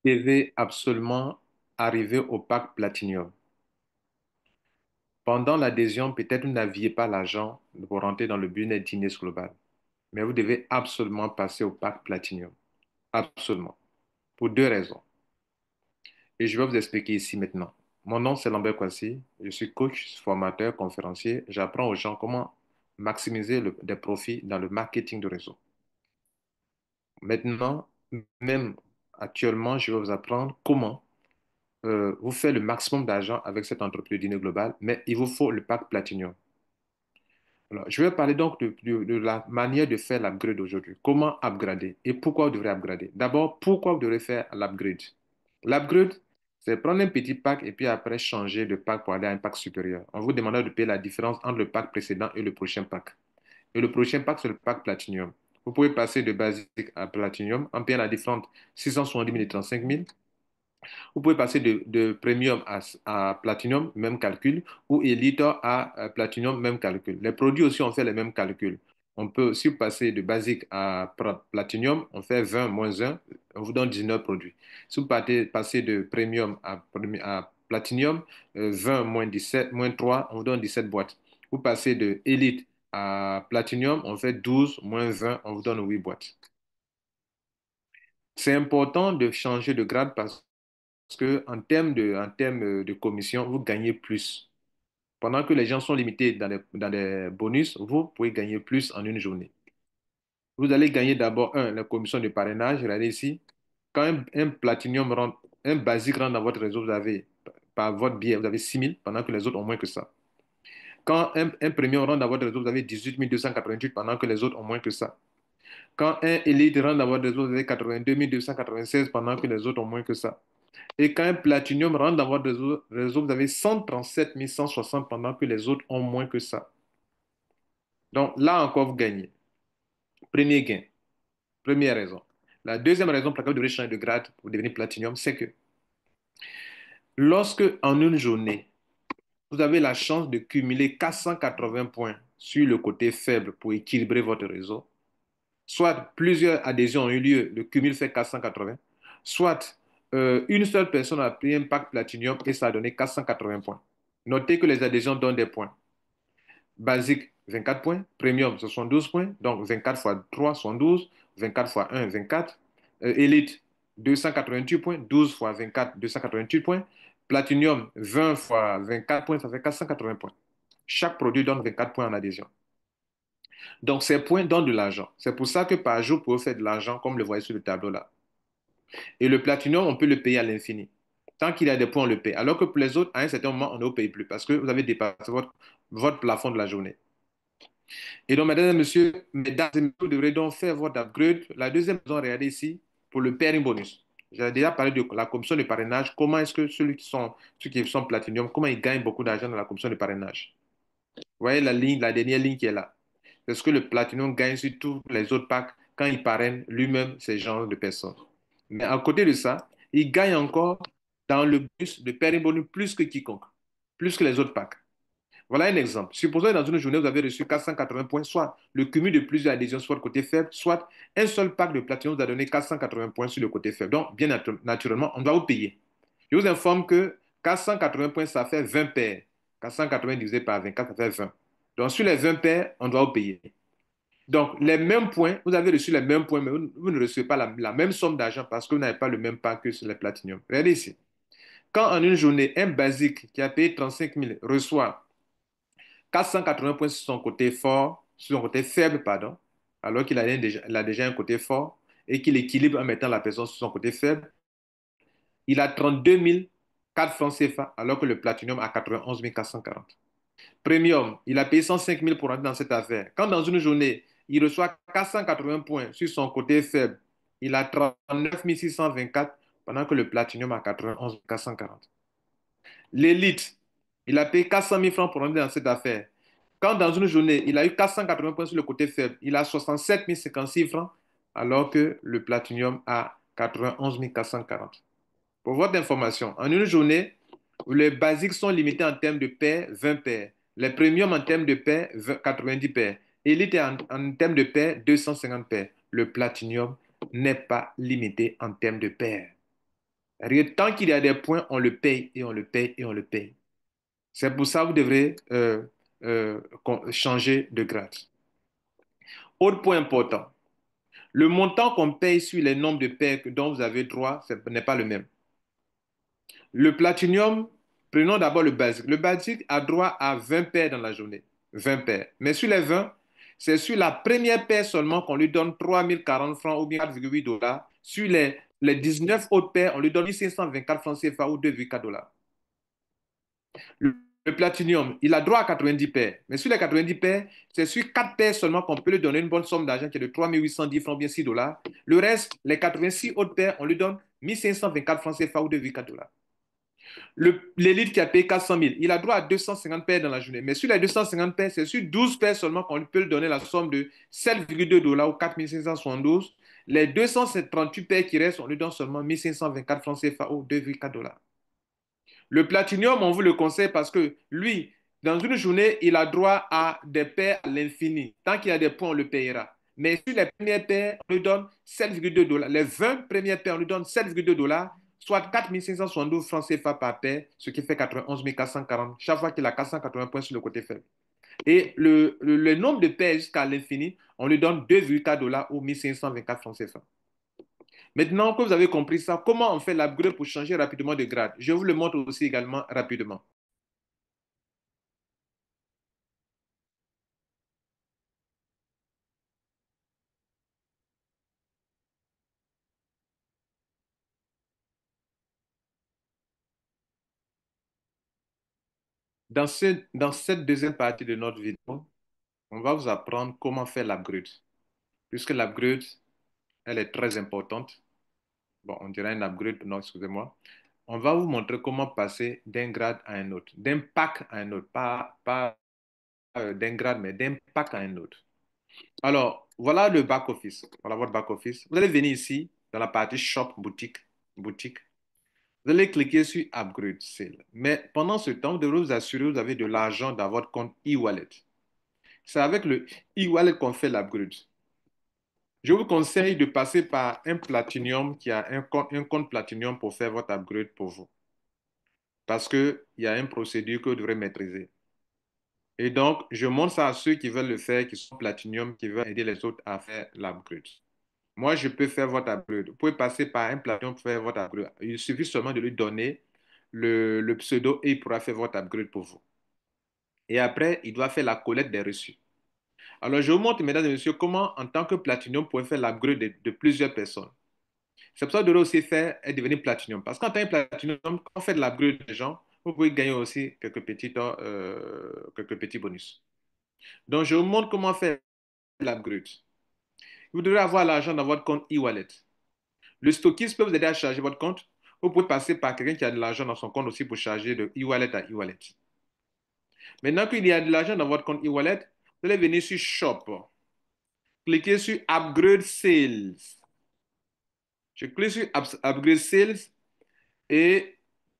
Devez absolument arriver au pack Platinum. Pendant l'adhésion, peut-être vous n'aviez pas l'argent pour rentrer dans le business Guinness Global, mais vous devez absolument passer au pack Platinum. Absolument. Pour deux raisons. Et je vais vous expliquer ici maintenant. Mon nom, c'est Lambert Kwasi. Je suis coach, formateur, conférencier. J'apprends aux gens comment maximiser des profits dans le marketing de réseau. Maintenant, même actuellement, je vais vous apprendre comment vous faites le maximum d'argent avec cette entreprise de dîner global, mais il vous faut le pack Platinum. Alors, je vais parler donc de la manière de faire l'upgrade aujourd'hui. Comment upgrader et pourquoi vous devrez upgrader. D'abord, pourquoi vous devrez faire l'upgrade? L'upgrade, c'est prendre un petit pack et puis après changer de pack pour aller à un pack supérieur. On vous demandera de payer la différence entre le pack précédent et le prochain pack. Et le prochain pack, c'est le pack Platinum. Vous pouvez passer de basique à Platinum en payant la différence 670 000 et 35 000. Vous pouvez passer de Premium à Platinum, même calcul, ou Elite à Platinum, même calcul. Les produits aussi, on fait les mêmes calculs. On peut aussi passer de basique à Platinum, on fait 20 moins 1, on vous donne 19 produits. Si vous passez de Premium à Platinum, 20 moins 17, moins 3, on vous donne 17 boîtes. Vous passez de Elite à Platinum, on fait 12 moins 20, on vous donne 8 boîtes. C'est important de changer de grade parce que en termes de commission, vous gagnez plus. Pendant que les gens sont limités dans les bonus, vous pouvez gagner plus en une journée. Vous allez gagner d'abord, la commission de parrainage. Regardez ici. Quand un platinum rentre, un basique rentre dans votre réseau, vous avez, par votre biais, vous avez 6 000, pendant que les autres ont moins que ça. Quand un premium rentre dans votre réseau, vous avez 18 288, pendant que les autres ont moins que ça. Quand un élite rentre dans votre réseau, vous avez 82 296, pendant que les autres ont moins que ça. Et quand un Platinum rentre dans votre réseau, vous avez 137 160 pendant que les autres ont moins que ça. Donc là encore, vous gagnez. Premier gain, première raison. La deuxième raison pour laquelle vous devrez changer de grade pour devenir Platinum, c'est que lorsque en une journée, vous avez la chance de cumuler 480 points sur le côté faible pour équilibrer votre réseau, soit plusieurs adhésions ont eu lieu, le cumul fait 480, soit une seule personne a pris un pack Platinum et ça a donné 480 points. Notez que les adhésions donnent des points. Basique, 24 points. Premium, 72 points. Donc 24 fois 3, 72. 24 fois 1, 24. Elite, 288 points. 12 fois 24, 288 points. Platinum, 20 fois 24 points, ça fait 480 points. Chaque produit donne 24 points en adhésion. Donc, ces points donnent de l'argent. C'est pour ça que par jour, vous pouvez faire de l'argent, comme le voyez sur le tableau là. Et le platinum, on peut le payer à l'infini. Tant qu'il y a des points, on le paye. Alors que pour les autres, à un certain moment, on ne le paye plus parce que vous avez dépassé votre plafond de la journée. Et donc, mesdames et messieurs, vous devrez donc faire votre upgrade. La deuxième raison, regardez ici, pour le pairing bonus. J'ai déjà parlé de la commission de parrainage. Comment est-ce que ceux qui sont platinum, comment ils gagnent beaucoup d'argent dans la commission de parrainage? Vous voyez la ligne, la dernière ligne qui est là. C'est ce que le platinum gagne sur tous les autres packs quand il parraine lui-même ces genres de personnes. Mais à côté de ça, il gagne encore dans le bus de pairing bonus plus que quiconque, plus que les autres packs. Voilà un exemple. Supposons que dans une journée, vous avez reçu 480 points, soit le cumul de plusieurs adhésions sur le côté faible, soit un seul pack de platinum vous a donné 480 points sur le côté faible. Donc, bien naturellement, on doit vous payer. Je vous informe que 480 points, ça fait 20 paires. 480 divisé par 24, ça fait 20. Donc, sur les 20 paires, on doit vous payer. Donc, les mêmes points, vous avez reçu les mêmes points, mais vous ne recevez pas la même somme d'argent parce que vous n'avez pas le même pack que sur les platinum. Regardez ici. Quand en une journée, un basique qui a payé 35 000 reçoit 480 points sur son côté fort, sur son côté faible, pardon, alors il a déjà un côté fort et qu'il équilibre en mettant la personne sur son côté faible. Il a 32 004 francs CFA, alors que le Platinum a 91 440. Premium, il a payé 105 000 pour entrer dans cette affaire. Quand dans une journée, il reçoit 480 points sur son côté faible, il a 39 624, pendant que le Platinum a 91 440. L'élite, il a payé 400 000 francs pour entrer dans cette affaire. Quand dans une journée, il a eu 480 points sur le côté faible, il a 67 056 francs, alors que le Platinum a 91 440. Pour votre information, en une journée, les basiques sont limités en termes de paires, 20 paires. Les premiums en termes de paires, 90 paires. Elite en termes de paires, 250 paires. Le Platinum n'est pas limité en termes de paires. Rien, tant qu'il y a des points, on le paye et on le paye et on le paye. C'est pour ça que vous devrez changer de grade. Autre point important, le montant qu'on paye sur les nombres de paires dont vous avez droit ce n'est pas le même. Le platinium, prenons d'abord le basique. Le basique a droit à 20 paires dans la journée. 20 paires. Mais sur les 20, c'est sur la première paire seulement qu'on lui donne 3040 francs ou bien 4,8 dollars. Sur les 19 autres paires, on lui donne 1524 francs CFA ou 2,4 dollars. Le platinium, il a droit à 90 paires. Mais sur les 90 paires, c'est sur 4 paires seulement qu'on peut lui donner une bonne somme d'argent qui est de 3810 francs, bien 6 dollars. Le reste, les 86 autres paires, on lui donne 1524 francs CFA ou 2,4 dollars. L'élite qui a payé 400 000, il a droit à 250 paires dans la journée. Mais sur les 250 paires, c'est sur 12 paires seulement qu'on peut lui donner la somme de 7,2 dollars ou 4572. Les 238 paires qui restent, on lui donne seulement 1524 francs CFA ou 2,4 dollars. Le platinium, on vous le conseille parce que lui, dans une journée, il a droit à des paires à l'infini. Tant qu'il y a des points, on le payera. Mais sur les premières paires, on lui donne 7,2 dollars. Les 20 premières paires, on lui donne 7,2 dollars, soit 4 572 francs CFA par paire, ce qui fait 91 440 chaque fois qu'il a 480 points sur le côté faible. Et le nombre de paires jusqu'à l'infini, on lui donne 2,4 dollars ou 1524 francs CFA. Maintenant que vous avez compris ça, comment on fait l'upgrade pour changer rapidement de grade? Je vous le montre aussi également rapidement. Dans cette deuxième partie de notre vidéo, on va vous apprendre comment faire l'upgrade. Puisque l'upgrade, elle est très importante. Bon, on dirait un upgrade, non, excusez-moi. On va vous montrer comment passer d'un grade à un autre, d'un pack à un autre, pas d'un grade, mais d'un pack à un autre. Alors, voilà le back-office. Voilà votre back-office. Vous allez venir ici, dans la partie Shop, boutique. Vous allez cliquer sur Upgrade Sale. Mais pendant ce temps, vous devrez vous assurer que vous avez de l'argent dans votre compte e-wallet. C'est avec le e-wallet qu'on fait l'upgrade. Je vous conseille de passer par un Platinum qui a un compte Platinum pour faire votre upgrade pour vous. Parce qu'il y a une procédure que vous devrez maîtriser. Et donc, je montre ça à ceux qui veulent le faire, qui sont Platinum, qui veulent aider les autres à faire l'upgrade. Moi, je peux faire votre upgrade. Vous pouvez passer par un Platinum pour faire votre upgrade. Il suffit seulement de lui donner le pseudo et il pourra faire votre upgrade pour vous. Et après, il doit faire la collecte des reçus. Alors, je vous montre, mesdames et messieurs, comment, en tant que Platinum, vous pouvez faire l'upgrade de plusieurs personnes. C'est pour ça que vous devez aussi faire et devenir Platinum. Parce qu'en tant que Platinum, quand on fait de l'upgrade des gens, vous pouvez gagner aussi quelques petits bonus. Donc, je vous montre comment faire l'upgrade. Vous devrez avoir l'argent dans votre compte e-wallet. Le stockiste peut vous aider à charger votre compte. Vous pouvez passer par quelqu'un qui a de l'argent dans son compte aussi pour charger de e-wallet à e-wallet. Maintenant qu'il y a de l'argent dans votre compte e-wallet, vous allez venir sur Shop. Cliquez sur Upgrade Sales. Je clique sur Upgrade Sales et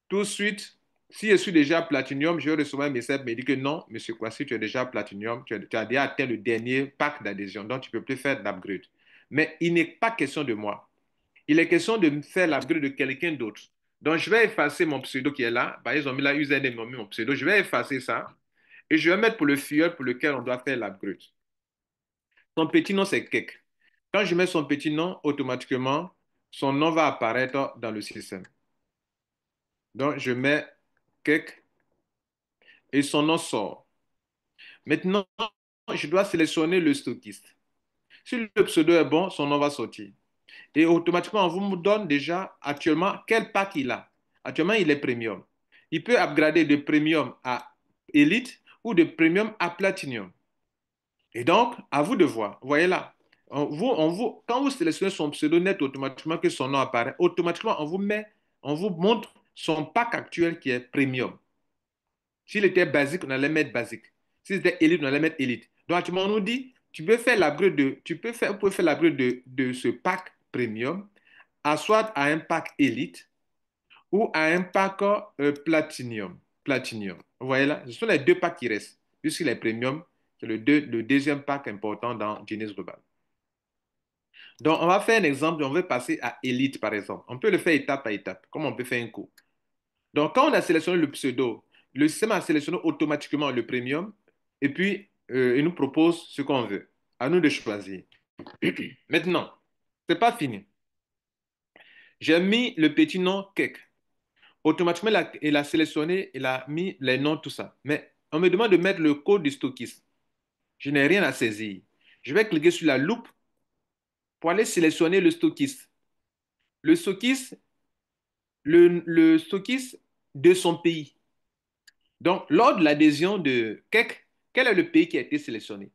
tout de suite, si je suis déjà Platinum, je vais recevoir un message qui me dit que non, monsieur Kwasi, tu es déjà Platinum, tu as déjà atteint le dernier pack d'adhésion, donc tu ne peux plus faire d'upgrade. Mais il n'est pas question de moi. Il est question de faire l'upgrade de quelqu'un d'autre. Donc, je vais effacer mon pseudo qui est là. Bah, ils ont mis la username, ils ont mis mon pseudo. Je vais effacer ça et je vais mettre pour le filleul pour lequel on doit faire l'upgrade. Son petit nom, c'est Kek. Quand je mets son petit nom, automatiquement, son nom va apparaître dans le système. Donc, je mets Kek et son nom sort. Maintenant, je dois sélectionner le stockiste. Si le pseudo est bon, son nom va sortir. Et automatiquement, on vous donne déjà actuellement quel pack il a. Actuellement, il est premium. Il peut upgrader de premium à élite ou de premium à platinum. Et donc, à vous de voir. Voyez là. Quand vous sélectionnez son pseudo net, automatiquement que son nom apparaît, automatiquement, on vous montre son pack actuel qui est premium. S'il était basique, on allait mettre basique. S'il était élite, on allait mettre élite. Donc, actuellement, on nous dit, tu peux faire l'upgrade vous pouvez faire l'upgrade de ce pack premium à soit à un pack élite ou à un pack platinum. Platinum. Vous voyez là, ce sont les deux packs qui restent. Puisqu'il est premium, c'est le deuxième pack important dans Genius Global. Donc, on va faire un exemple, on veut passer à élite, par exemple. On peut le faire étape par étape, comme on peut faire un cours. Donc, quand on a sélectionné le pseudo, le système a sélectionné automatiquement le premium et puis il nous propose ce qu'on veut. À nous de choisir. Maintenant, c'est pas fini. J'ai mis le petit nom cake. Automatiquement, il a sélectionné, il a mis les noms, tout ça. Mais on me demande de mettre le code du stockiste. Je n'ai rien à saisir. Je vais cliquer sur la loupe pour aller sélectionner le stockiste. Le stockiste, le stockiste de son pays. Donc, lors de l'adhésion de cake, quel est le pays qui a été sélectionné?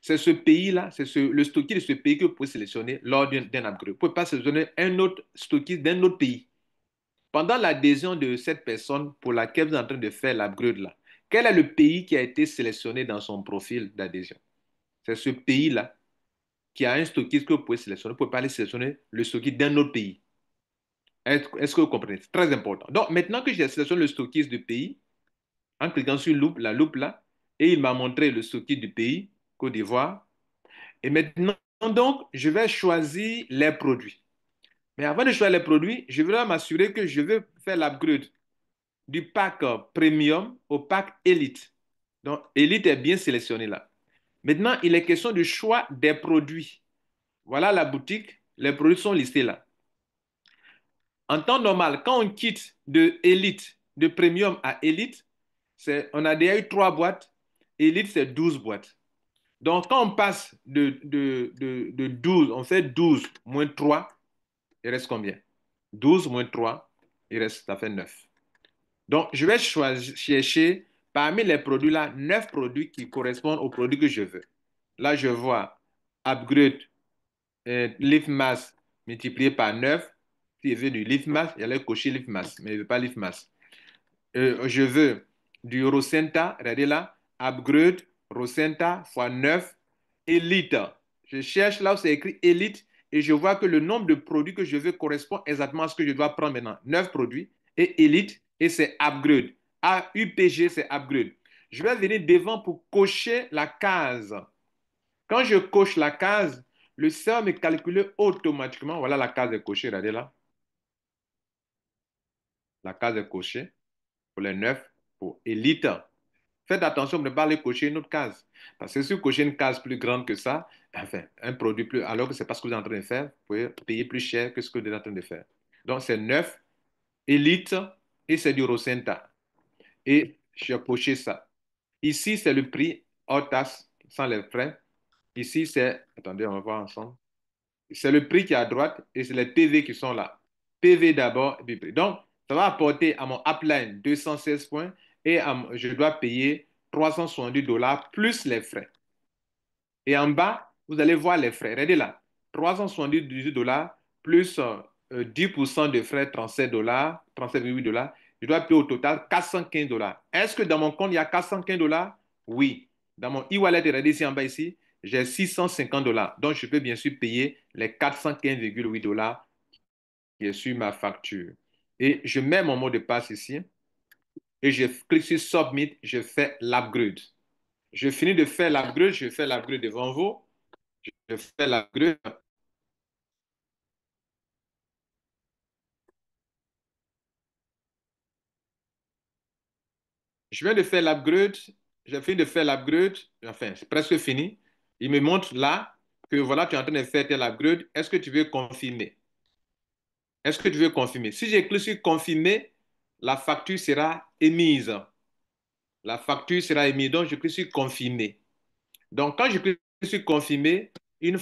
C'est ce pays-là, c'est le stockiste de ce pays que vous pouvez sélectionner lors d'un upgrade. Vous ne pouvez pas sélectionner un autre stockiste d'un autre pays. Pendant l'adhésion de cette personne pour laquelle vous êtes en train de faire l'upgrade là, quel est le pays qui a été sélectionné dans son profil d'adhésion? C'est ce pays-là qui a un stockiste que vous pouvez sélectionner. Vous ne pouvez pas aller sélectionner le stockiste d'un autre pays. Est-ce que vous comprenez? C'est très important. Donc, maintenant que j'ai sélectionné le stockiste du pays, en cliquant sur la loupe là, et il m'a montré le stockiste du pays, Côte d'Ivoire. Et maintenant, donc, je vais choisir les produits. Mais avant de choisir les produits, je vais m'assurer que je vais faire l'upgrade du pack premium au pack élite. Donc, élite est bien sélectionné là. Maintenant, il est question du choix des produits. Voilà la boutique. Les produits sont listés là. En temps normal, quand on quitte de élite, de premium à élite, on a déjà eu 3 boîtes. Élite, c'est 12 boîtes. Donc, quand on passe de 12, on fait 12 moins 3, il reste combien? 12 moins 3, ça fait 9. Donc, je vais chercher parmi les produits là, 9 produits qui correspondent aux produits que je veux. Là, je vois upgrade Lift Mass multiplié par 9. Si je veux du Lift Mass, j'allais cocher Lift Mass, mais je ne veux pas Lift Mass. Je veux du Rosenta, regardez là, upgrade Rosenta fois 9 Elite. Je cherche là où c'est écrit Elite et je vois que le nombre de produits que je veux correspond exactement à ce que je dois prendre maintenant. 9 produits et Elite et c'est upgrade. AUPG, c'est upgrade. Je vais venir devant pour cocher la case. Quand je coche la case, le système me calcule automatiquement. Voilà, la case est cochée, regardez là. La case est cochée pour les 9 pour Elite. Faites attention de ne pas aller cocher une autre case. Parce que si vous cochez une case plus grande que ça, enfin, un produit plus, alors que ce n'est pas ce que vous êtes en train de faire, vous pouvez payer plus cher que ce que vous êtes en train de faire. Donc, c'est 9 Elite et c'est du Rosenta. Et j'ai coché ça. Ici, c'est le prix hors taxe, sans les frais. Ici, c'est, attendez, on va voir ensemble. C'est le prix qui est à droite et c'est les PV qui sont là. PV d'abord et puis prix. Donc, ça va apporter à mon upline 216 points et je dois payer 370 dollars plus les frais. Et en bas, vous allez voir les frais. Regardez là, 378 dollars plus 10% de frais, 37 dollars, 37,8 dollars. Je dois payer au total 415 dollars. Est-ce que dans mon compte, il y a 415 dollars? Oui. Dans mon e-wallet, regardez ici en bas ici, j'ai 650 dollars. Donc, je peux bien sûr payer les 415,8 dollars qui est sur ma facture. Et je mets mon mot de passe ici et je clique sur Submit, je fais l'upgrade. Je finis de faire l'upgrade, je fais l'upgrade devant vous. Je fais l'upgrade. Je viens de faire l'upgrade. J'ai fini de faire l'upgrade. Enfin, c'est presque fini. Il me montre là que voilà, tu es en train de faire tel upgrade. Est-ce que tu veux confirmer? Est-ce que tu veux confirmer? Si j'ai cliqué sur confirmer, la facture sera émise. La facture sera émise. Donc, je clique sur confirmer. Donc, quand je clique sur confirmer, une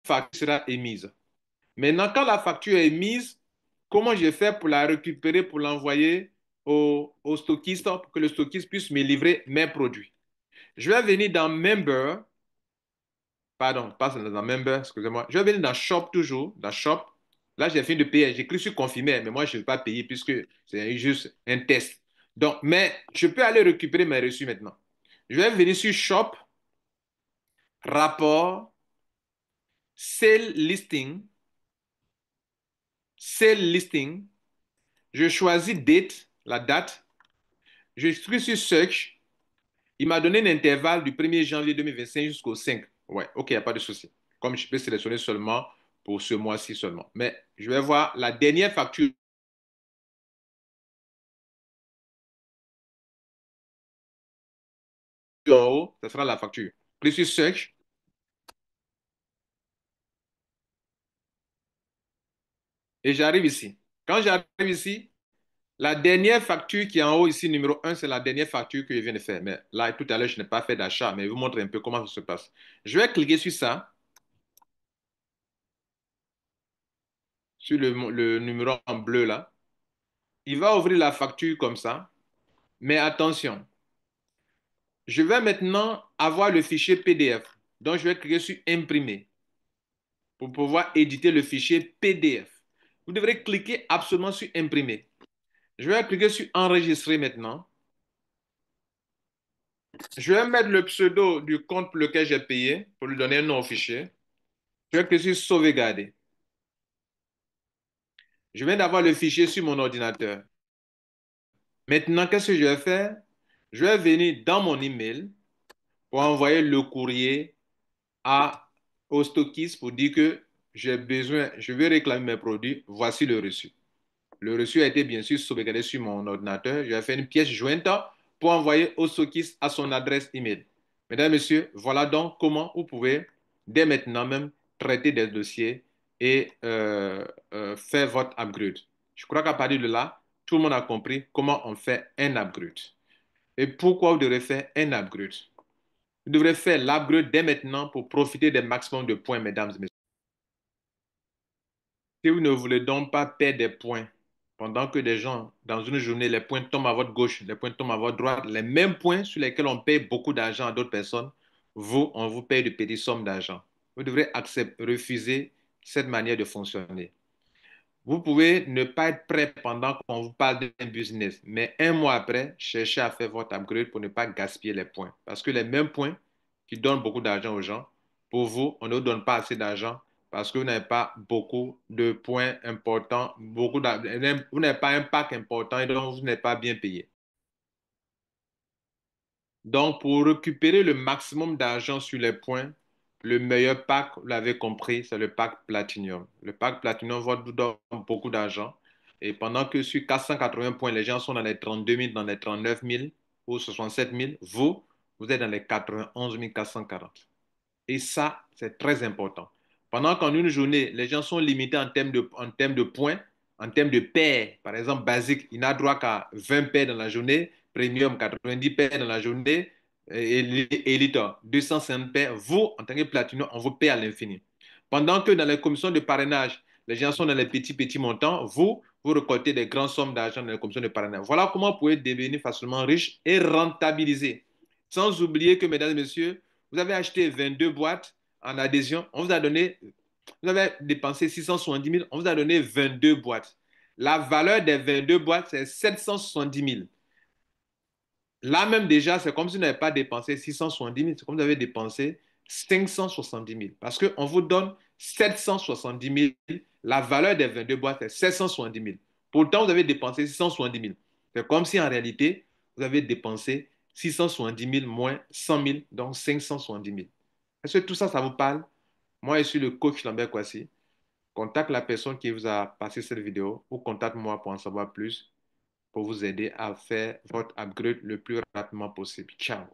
facture sera émise. Maintenant, quand la facture est émise, comment je fais pour la récupérer, pour l'envoyer au stockiste pour que le stockiste puisse me livrer mes produits? Je vais venir dans Member, pardon, pas dans Member, excusez-moi. Je vais venir dans Shop toujours, dans Shop. Là, j'ai fini de payer. J'ai cliqué sur confirmer, mais moi, je ne vais pas payer puisque c'est juste un test. Donc, mais je peux aller récupérer mes reçus maintenant. Je vais venir sur Shop, Rapport, Sale Listing, Sale Listing. Je choisis Date, la date. Je clique sur Search. Il m'a donné un intervalle du 1er janvier 2025 jusqu'au 5. Ouais, ok, il n'y a pas de souci. Comme je peux sélectionner seulement pour ce mois-ci seulement. Mais je vais voir la dernière facture en haut, ce sera la facture. Clique sur Search et j'arrive ici. Quand j'arrive ici, la dernière facture qui est en haut ici, numéro un, c'est la dernière facture que je viens de faire. Mais là, tout à l'heure, je n'ai pas fait d'achat, mais je vous montre un peu comment ça se passe. Je vais cliquer sur ça, sur le numéro en bleu là. Il va ouvrir la facture comme ça. Mais attention, je vais maintenant avoir le fichier PDF. Donc, je vais cliquer sur Imprimer pour pouvoir éditer le fichier PDF. Vous devrez cliquer absolument sur Imprimer. Je vais cliquer sur Enregistrer maintenant. Je vais mettre le pseudo du compte pour lequel j'ai payé pour lui donner un nom au fichier. Je vais cliquer sur Sauvegarder. Je viens d'avoir le fichier sur mon ordinateur. Maintenant, qu'est-ce que je vais faire? Je vais venir dans mon email pour envoyer le courrier au stockiste pour dire que j'ai besoin, je vais réclamer mes produits. Voici le reçu. Le reçu a été bien sûr sauvegardé sur mon ordinateur. J'ai fait une pièce jointe pour envoyer au stockiste à son adresse email. Mesdames, Messieurs, voilà donc comment vous pouvez dès maintenant même traiter des dossiers et faire votre upgrade. Je crois qu'à partir de là, tout le monde a compris comment on fait un upgrade. Et pourquoi vous devrez faire un upgrade. Vous devrez faire l'upgrade dès maintenant pour profiter des maximums de points, mesdames et messieurs. Si vous ne voulez donc pas perdre des points, pendant que des gens, dans une journée, les points tombent à votre gauche, les points tombent à votre droite, les mêmes points sur lesquels on paye beaucoup d'argent à d'autres personnes, vous, on vous paye de petites sommes d'argent. Vous devrez accepter, refuser cette manière de fonctionner. Vous pouvez ne pas être prêt pendant qu'on vous parle d'un business, mais un mois après, cherchez à faire votre upgrade pour ne pas gaspiller les points. Parce que les mêmes points qui donnent beaucoup d'argent aux gens, pour vous, on ne vous donne pas assez d'argent parce que vous n'avez pas beaucoup de points importants, vous n'avez pas un pack important et donc vous n'êtes pas bien payé. Donc, pour récupérer le maximum d'argent sur les points, le meilleur pack, vous l'avez compris, c'est le pack Platinum. Le pack Platinum vous donne beaucoup d'argent. Et pendant que sur 480 points, les gens sont dans les 32 000, dans les 39 000 ou 67 000, vous êtes dans les 91 440. Et ça, c'est très important. Pendant qu'en une journée, les gens sont limités en termes de points, en termes de paires. Par exemple, basique, il n'a droit qu'à 20 paires dans la journée, premium, 90 paires dans la journée, et élite, 250 paires. Vous, en tant que platinum, on vous paie à l'infini. Pendant que dans les commissions de parrainage, les gens sont dans les petits, petits montants, vous récoltez des grandes sommes d'argent dans les commissions de parrainage. Voilà comment vous pouvez devenir facilement riche et rentabiliser. Sans oublier que, mesdames et messieurs, vous avez acheté 22 boîtes en adhésion, on vous a donné, vous avez dépensé 670 000, on vous a donné 22 boîtes. La valeur des 22 boîtes, c'est 770 000. Là même déjà, c'est comme si vous n'avez pas dépensé 670 000, c'est comme si vous avez dépensé 570 000. Parce qu'on vous donne 770 000, la valeur des 22 boîtes, c'est 770 000. Pourtant, vous avez dépensé 670 000. C'est comme si en réalité, vous avez dépensé 670 000 moins 100 000, donc 570 000. Est-ce que tout ça, ça vous parle? Moi, je suis le coach Lambert Kwasi. Contacte la personne qui vous a passé cette vidéo ou contacte-moi pour en savoir plus pour vous aider à faire votre upgrade le plus rapidement possible. Ciao.